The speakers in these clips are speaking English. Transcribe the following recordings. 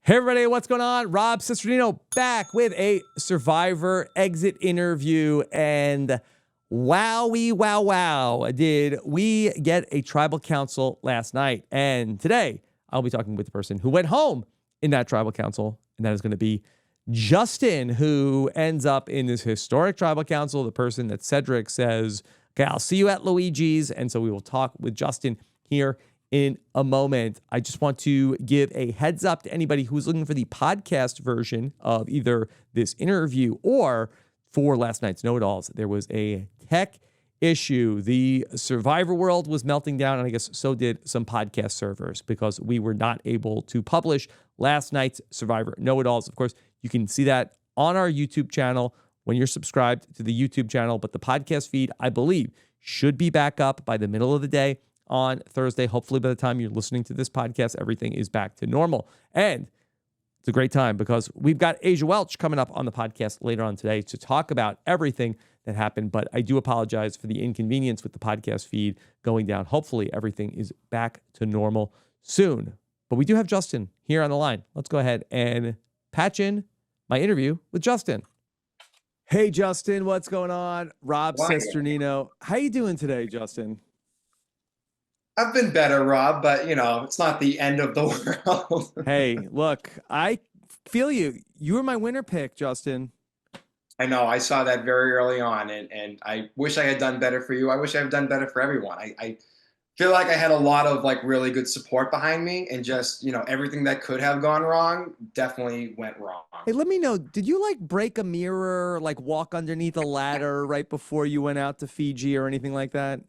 Hey everybody, what's going on? Rob Cesternino back with a Survivor exit interview, and wow, did we get a tribal council last night. And today I'll be talking with the person who went home in that tribal council, and that is going to be Justin, who ends up in this historic tribal council, the person that Cedrek says, okay, I'll see you at Luigi's. And so we will talk with Justin here in a moment. I just want to give a heads up to anybody who's looking for the podcast version of either this interview or for last night's know-it-alls. There was a tech issue. The Survivor world was melting down, and I guess so did some podcast servers, because we were not able to publish last night's Survivor know-it-alls. Of course, you can see that on our YouTube channel when you're subscribed to the YouTube channel, but the podcast feed, I believe, should be back up by the middle of the day on Thursday. Hopefully by the time you're listening to this podcast, everything is back to normal. And it's a great time because we've got Asia Welch coming up on the podcast later on today to talk about everything that happened. But I do apologize for the inconvenience with the podcast feed going down. Hopefully everything is back to normal soon. But we do have Justin here on the line. Let's go ahead and patch in my interview with Justin. Hey, Justin, what's going on? Rob Cesternino. How you doing today, Justin? I've been better, Rob, but, it's not the end of the world. Hey, look, I feel you. You were my winner pick, Justin. I know. I saw that very early on, and I wish I had done better for you. I wish I had done better for everyone. I feel like I had a lot of, really good support behind me, and just, everything that could have gone wrong definitely went wrong. Hey, let me know, did you, break a mirror, walk underneath a ladder right before you went out to Fiji or anything like that?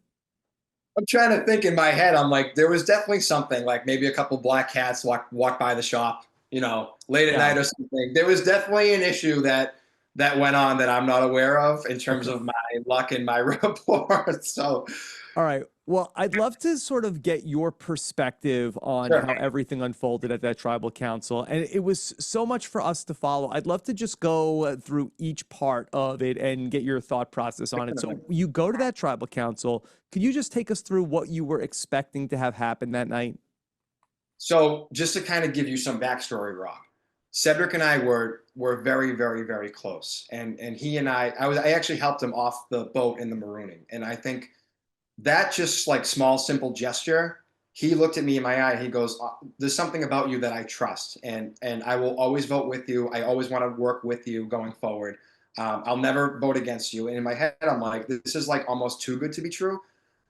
I'm trying to think in my head. I'm like, there was definitely something, maybe a couple black cats walk by the shop, late at night or something. There was definitely an issue that went on that I'm not aware of in terms of my luck and my report. So, all right. Well, I'd love to sort of get your perspective on how everything unfolded at that tribal council. And it was so much for us to follow. I'd love to just go through each part of it and get your thought process on it. So you go to that tribal council. Could you just take us through what you were expecting to have happen that night? So just to kind of give you some backstory, Rob, Cedrek and I were very, very, very close. And he and I actually helped him off the boat in the marooning. And I think that just small, simple gesture, he looked at me in my eye and he goes, there's something about you that I trust, and I will always vote with you. I always want to work with you going forward. I'll never vote against you. And in my head, I'm like, this is almost too good to be true.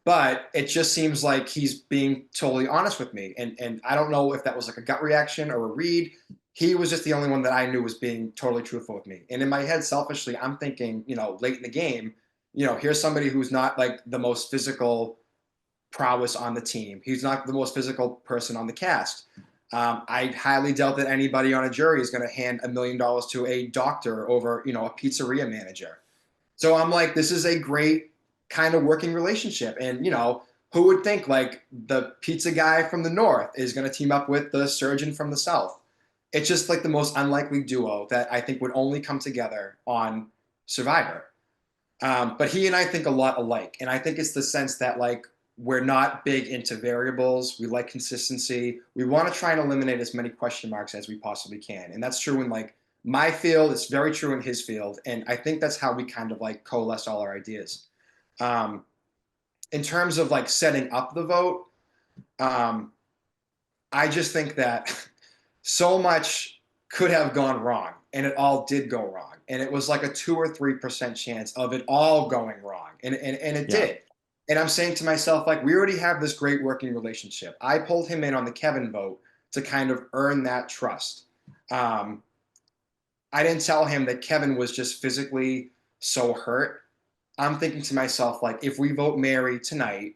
But it just seems like he's being totally honest with me. And I don't know if that was a gut reaction or a read. He was just the only one that I knew was being totally truthful with me. And in my head, selfishly, I'm thinking, late in the game, here's somebody who's not the most physical prowess on the team. He's not the most physical person on the cast. I highly doubt that anybody on a jury is going to hand $1 million to a doctor over, a pizzeria manager. So I'm like, this is a great kind of working relationship. And, who would think the pizza guy from the north is going to team up with the surgeon from the south? It's just the most unlikely duo that I think would only come together on Survivor. But he and I think a lot alike. And I think it's the sense that we're not big into variables. We like consistency. We want to try and eliminate as many question marks as we possibly can. And that's true in my field. It's very true in his field. And I think that's how we kind of coalesce all our ideas. In terms of setting up the vote, I just think that so much could have gone wrong, and it all did go wrong. And it was a 2 or 3% chance of it all going wrong. And it did. And I'm saying to myself, we already have this great working relationship. I pulled him in on the Kevin vote to kind of earn that trust. I didn't tell him that Kevin was just physically so hurt. I'm thinking to myself, if we vote Mary tonight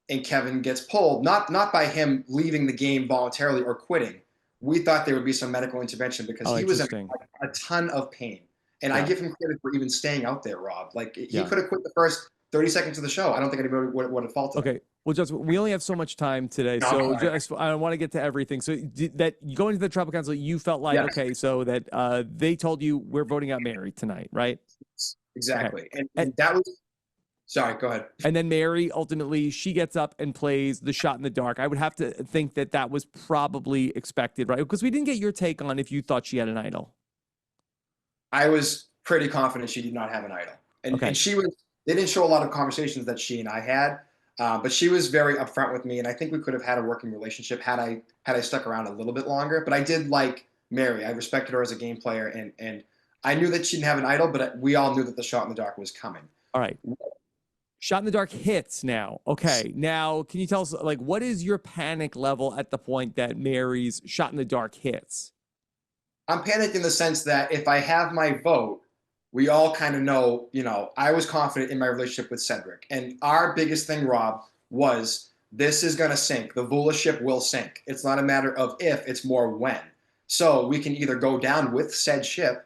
and Kevin gets pulled, not by him leaving the game voluntarily or quitting, we thought there would be some medical intervention because he was in a ton of pain. And I give him credit for even staying out there, Rob. He could have quit the first 30 seconds of the show. I don't think anybody would have faulted him. Okay. Well, Justin, we only have so much time today, so I want to get to everything. So that going to the tribal council, you felt okay, so that they told you we're voting out Mary tonight, right? Exactly. Okay. And that was Sorry, go ahead. And then Mary, ultimately, she gets up and plays the shot in the dark. I would have to think that that was probably expected, right? Because we didn't get your take on if you thought she had an idol. I was pretty confident she did not have an idol. And Okay. and she was they didn't show a lot of conversations that she and I had, but she was very upfront with me, and I think we could have had a working relationship had I stuck around a little bit longer. But I did like Mary. I respected her as a game player, and I knew that she didn't have an idol, but we all knew that the shot in the dark was coming. All right. Shot in the dark hits now. Okay. Now, can you tell us, like, what is your panic level at the point that Mary's shot in the dark hits? I'm panicked in the sense that if I have my vote, we all kind of know, I was confident in my relationship with Cedrek. And our biggest thing, Rob, was this is going to sink. The Vula ship will sink. It's not a matter of if, it's more when. So we can either go down with said ship,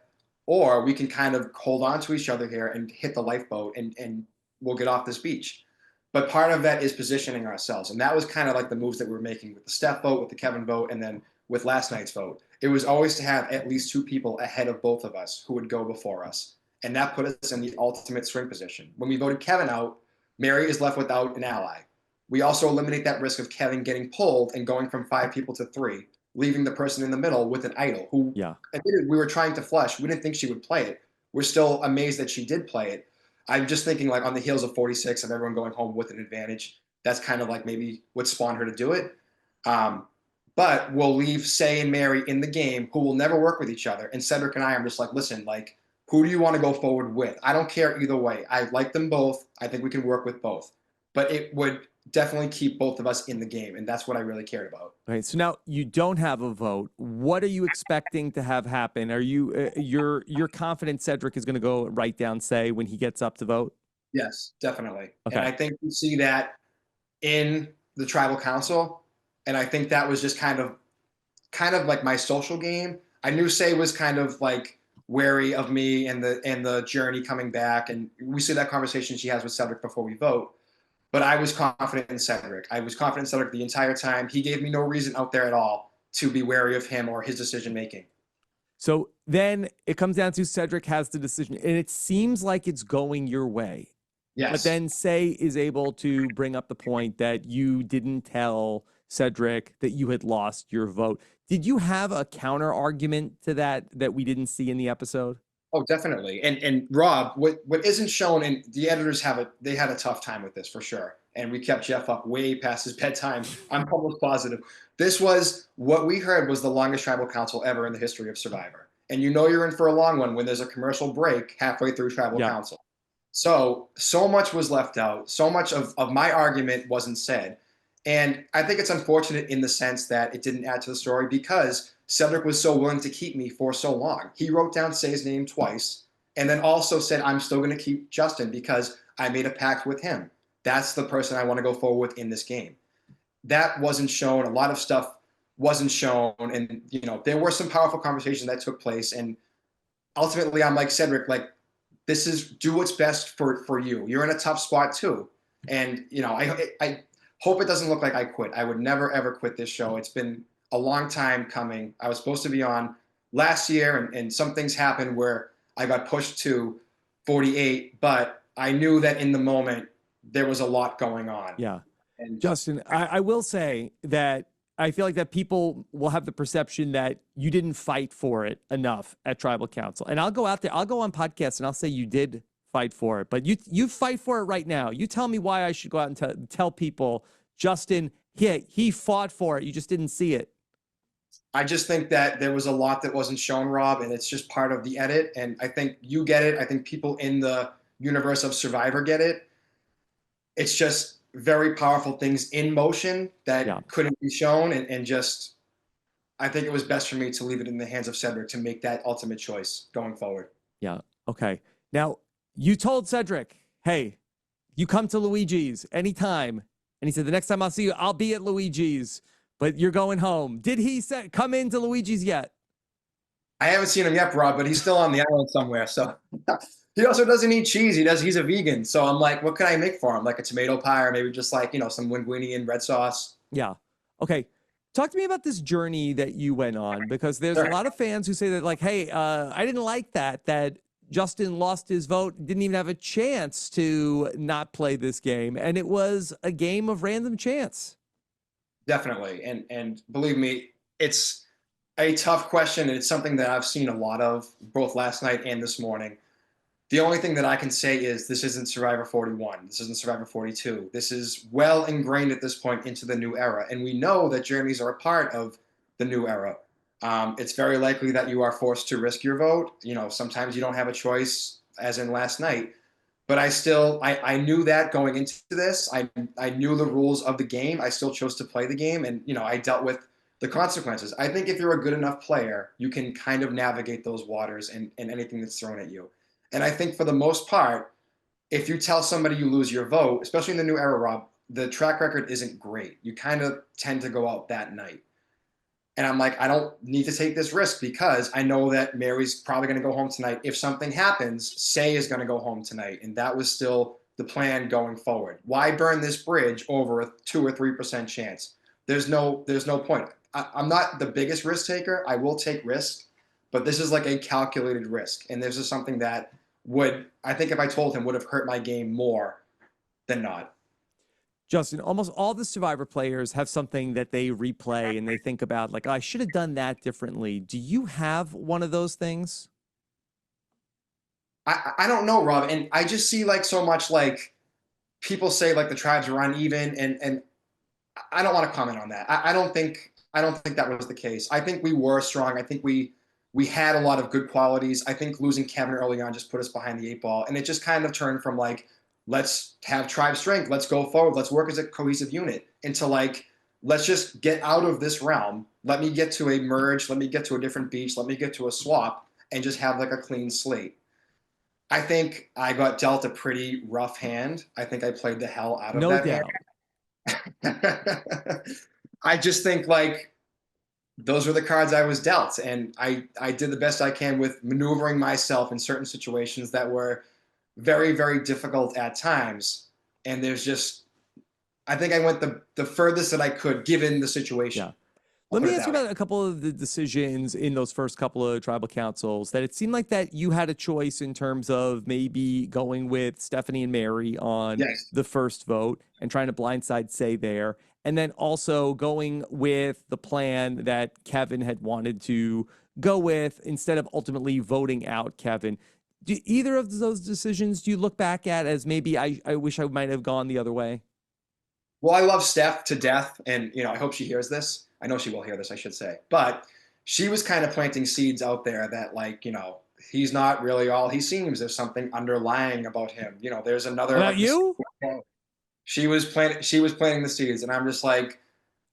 or we can kind of hold on to each other here and hit the lifeboat, and we'll get off this beach. But part of that is positioning ourselves. And that was kind of like the moves that we were making with the Steph vote, with the Kevin vote, and then with last night's vote. It was always to have at least two people ahead of both of us who would go before us. And that put us in the ultimate swing position. When we voted Kevin out, Mary is left without an ally. We also eliminate that risk of Kevin getting pulled and going from 5 people to 3, leaving the person in the middle with an idol who we were trying to flush. We didn't think she would play it. We're still amazed that she did play it. I'm just thinking, like, on the heels of 46 of everyone going home with an advantage, that's kind of like maybe what spawned her to do it. But we'll leave Say and Mary in the game, who will never work with each other. And Cedrek and I are just like, listen, like, who do you want to go forward with? I don't care either way. I like them both. I think we can work with both. But it would definitely keep both of us in the game, and that's what I really cared about. Okay, so now you don't have a vote. What are you expecting to have happen? Are you you're confident Cedrek is going to go write down Say when he gets up to vote? Yes, definitely. Okay. And I think we see that in the tribal council, and I think that was just kind of like my social game. I knew Say was kind of like wary of me and the journey coming back, and we see that conversation she has with Cedrek before we vote. But I was confident in Cedrek. I was confident in Cedrek the entire time. He gave me no reason out there at all to be wary of him or his decision making. So then it comes down to Cedrek has the decision, and it seems like it's going your way. Yes. But then Say is able to bring up the point that you didn't tell Cedrek that you had lost your vote. Did you have a counter argument to that we didn't see in the episode? Oh, definitely. And Rob, what isn't shown, and the editors had a tough time with this for sure. And we kept Jeff up way past his bedtime. I'm almost positive. This was what we heard was the longest tribal council ever in the history of Survivor. And you know you're in for a long one when there's a commercial break halfway through tribal council. So much was left out. So much of my argument wasn't said. And I think it's unfortunate in the sense that it didn't add to the story because Cedrek was so willing to keep me for so long. He wrote down Say's name twice and then also said, I'm still going to keep Justin because I made a pact with him. That's the person I want to go forward with in this game. That wasn't shown. A lot of stuff wasn't shown. And, there were some powerful conversations that took place. And ultimately, I'm like, Cedrek, like, this is do what's best for you. You're in a tough spot too. And, I hope it doesn't look like I quit. I would never, ever quit this show. It's been a long time coming. I was supposed to be on last year, and some things happened where I got pushed to 48, but I knew that in the moment there was a lot going on. Yeah. And Justin, I will say that I feel like that people will have the perception that you didn't fight for it enough at Tribal Council. And I'll go out there, I'll go on podcasts and I'll say you did fight for it, but you fight for it right now. You tell me why I should go out and tell people, Justin, he fought for it. You just didn't see it. I just think that there was a lot that wasn't shown, Rob, and it's just part of the edit. And I think you get it. I think people in the universe of Survivor get it. It's just very powerful things in motion that couldn't be shown. And just, I think it was best for me to leave it in the hands of Cedrek to make that ultimate choice going forward. Yeah. Okay. Now, you told Cedrek, hey, you come to Luigi's anytime. And he said, the next time I'll see you, I'll be at Luigi's, but you're going home. Did he come into Luigi's yet? I haven't seen him yet, Rob, but he's still on the island somewhere. So he also doesn't eat cheese. He's a vegan. So I'm like, what can I make for him? Like a tomato pie or maybe just like, some linguine and red sauce. Yeah. Okay. Talk to me about this journey that you went on, because there's a lot of fans who say that, like, hey, I didn't like that Justin lost his vote, didn't even have a chance to not play this game. And it was a game of random chance. Definitely. And believe me, it's a tough question, and it's something that I've seen a lot of both last night and this morning. The only thing that I can say is this isn't Survivor 41. This isn't Survivor 42. This is well ingrained at this point into the new era. And we know that Jeremys are a part of the new era. It's very likely that you are forced to risk your vote. Sometimes you don't have a choice, as in last night. But I knew that going into this. I knew the rules of the game. I still chose to play the game, and I dealt with the consequences. I think if you're a good enough player, you can kind of navigate those waters and anything that's thrown at you. And I think for the most part, if you tell somebody you lose your vote, especially in the new era, Rob, the track record isn't great. You kind of tend to go out that night. And I'm like, I don't need to take this risk because I know that Mary's probably going to go home tonight. If something happens, Say is going to go home tonight. And that was still the plan going forward. Why burn this bridge over a 2 or 3% chance? There's no point. I'm not the biggest risk taker. I will take risks, but this is like a calculated risk. And this is something that I think if I told him, would have hurt my game more than not. Justin, almost all the Survivor players have something that they replay and they think about, like, oh, I should have done that differently. Do you have one of those things? I don't know, Rob. And I just see like so much like people say like the tribes are uneven, and I don't want to comment on that. I don't think that was the case. I think we were strong. I think we had a lot of good qualities. I think losing Kevin early on just put us behind the 8 ball, and it just kind of turned from like, let's have tribe strength, let's go forward, let's work as a cohesive unit, into like, let's just get out of this realm. Let me get to a merge. Let me get to a different beach. Let me get to a swap and just have like a clean slate. I think I got dealt a pretty rough hand. I think I played the hell out of No that doubt. hand. I just think like those were the cards I was dealt, and I did the best I can with maneuvering myself in certain situations that were very, very difficult at times. And I think I went the furthest that I could given the situation. Yeah. Let me ask you about a couple of the decisions in those first couple of tribal councils that it seemed like that you had a choice in terms of maybe going with Stephanie and Mary on the first vote and trying to blindside Say there, and then also going with the plan that Kevin had wanted to go with instead of ultimately voting out Kevin. Do either of those decisions do you look back at as maybe I wish I might have gone the other way? Well, I love Steph to death, and I hope she hears this. I know she will hear this, I should say. But she was kind of planting seeds out there that, like, he's not really all he seems. There's something underlying about him. There's another. About you? She was planting the seeds, and I'm just like,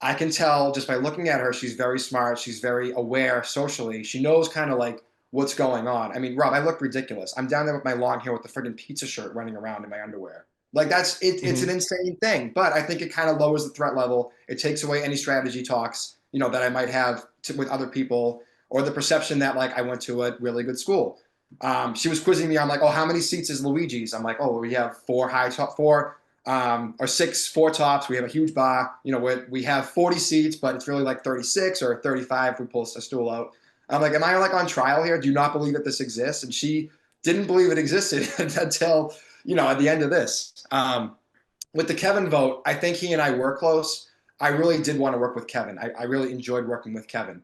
I can tell just by looking at her, she's very smart. She's very aware socially. She knows kind of like what's going on. I mean, Rob, I look ridiculous. I'm down there with my long hair with the friggin' pizza shirt running around in my underwear. Like that's it. It's an insane thing, but I think it kind of lowers the threat level. It takes away any strategy talks, that I might have with other people, or the perception that like I went to a really good school. She was quizzing me on like, oh, how many seats is Luigi's? I'm like, oh, well, we have four or 6 4 tops. We have a huge bar. We have 40 seats, but it's really like 36 or 35 if we pull a stool out. I'm like, am I like on trial here? Do you not believe that this exists? And she didn't believe it existed until at the end of this. With the Kevin vote, I think he and I were close. I really did want to work with Kevin. I really enjoyed working with Kevin.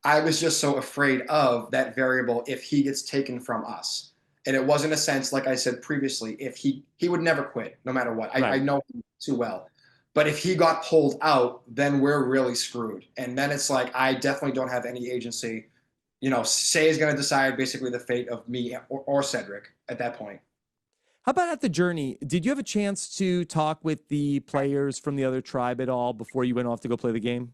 I was just so afraid of that variable if he gets taken from us. And it wasn't a sense, like I said previously, if he would never quit, no matter what. I know him too well. But if he got pulled out, then we're really screwed. And then it's like, I definitely don't have any agency. Say is going to decide basically the fate of me or Cedrek at that point. How about at the journey? Did you have a chance to talk with the players from the other tribe at all before you went off to go play the game?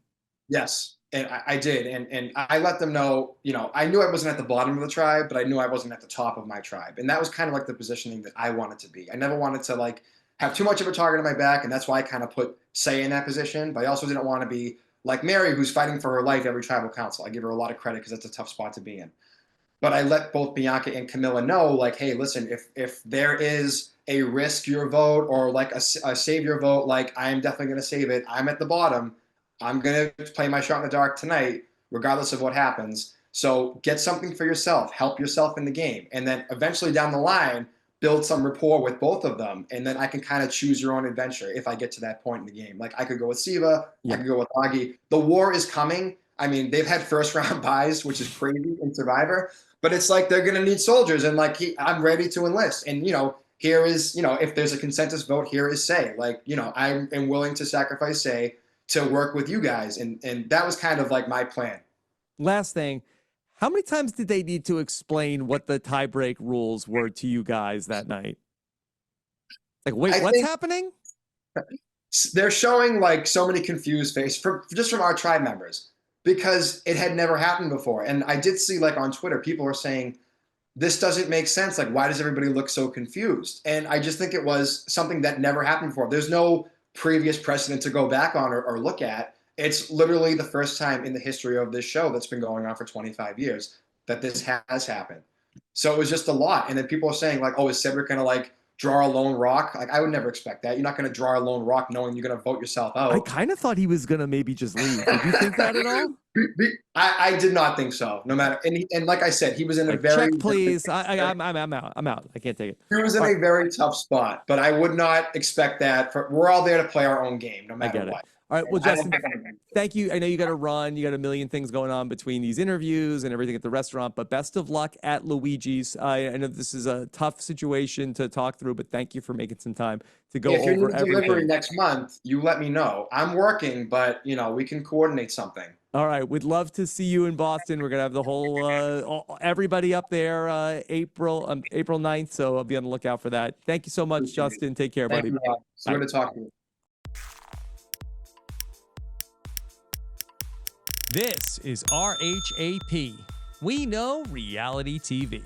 Yes, and I did. And I let them know, I knew I wasn't at the bottom of the tribe, but I knew I wasn't at the top of my tribe. And that was kind of like the positioning that I wanted to be. I never wanted to like have too much of a target on my back. And that's why I kind of put Say in that position. But I also didn't want to be like Mary, who's fighting for her life every tribal council. I give her a lot of credit because that's a tough spot to be in. But I let both Bianca and Camilla know, like, hey, listen, if there is a risk your vote or like a save your vote, like I am definitely going to save it. I'm at the bottom. I'm going to play my shot in the dark tonight, regardless of what happens. So get something for yourself, help yourself in the game. And then eventually down the line, build some rapport with both of them. And then I can kind of choose your own adventure if I get to that point in the game. Like I could go with Siva, I could go with Augie. The war is coming. I mean, they've had first round buys, which is crazy in Survivor, but it's like they're going to need soldiers. And like, I'm ready to enlist. And, here is, if there's a consensus vote, here is Say. Like, I am willing to sacrifice Say to work with you guys. And that was kind of like my plan. Last thing, how many times did they need to explain what the tiebreak rules were to you guys that night? Like, wait, what's happening? They're showing like so many confused faces just from our tribe members because it had never happened before. And I did see like on Twitter, people are saying, this doesn't make sense. Like, why does everybody look so confused? And I just think it was something that never happened before. There's no previous precedent to go back on or look at. It's literally the first time in the history of this show that's been going on for 25 years that this has happened. So it was just a lot. And then people are saying like, oh, is Cedrek going to like draw a lone rock? Like, I would never expect that. You're not going to draw a lone rock knowing you're going to vote yourself out. I kind of thought he was going to maybe just leave. Did you think that at all? I did not think so. No matter, and like I said, he was in a very check, please. I'm out. I'm out. I can't take it. He was in a very tough spot, but I would not expect that. We're all there to play our own game, no matter what. All right. Well, Justin, thank you. I know you got to run. You got a million things going on between these interviews and everything at the restaurant, but best of luck at Luigi's. I know this is a tough situation to talk through, but thank you for making some time to go over everything. If you need delivery next month, you let me know. I'm working, but we can coordinate something. All right. We'd love to see you in Boston. We're going to have the whole, everybody up there April 9th. So I'll be on the lookout for that. Thank you so much, Justin. Take care, buddy. It's good to talk to you. This is RHAP. We know reality TV.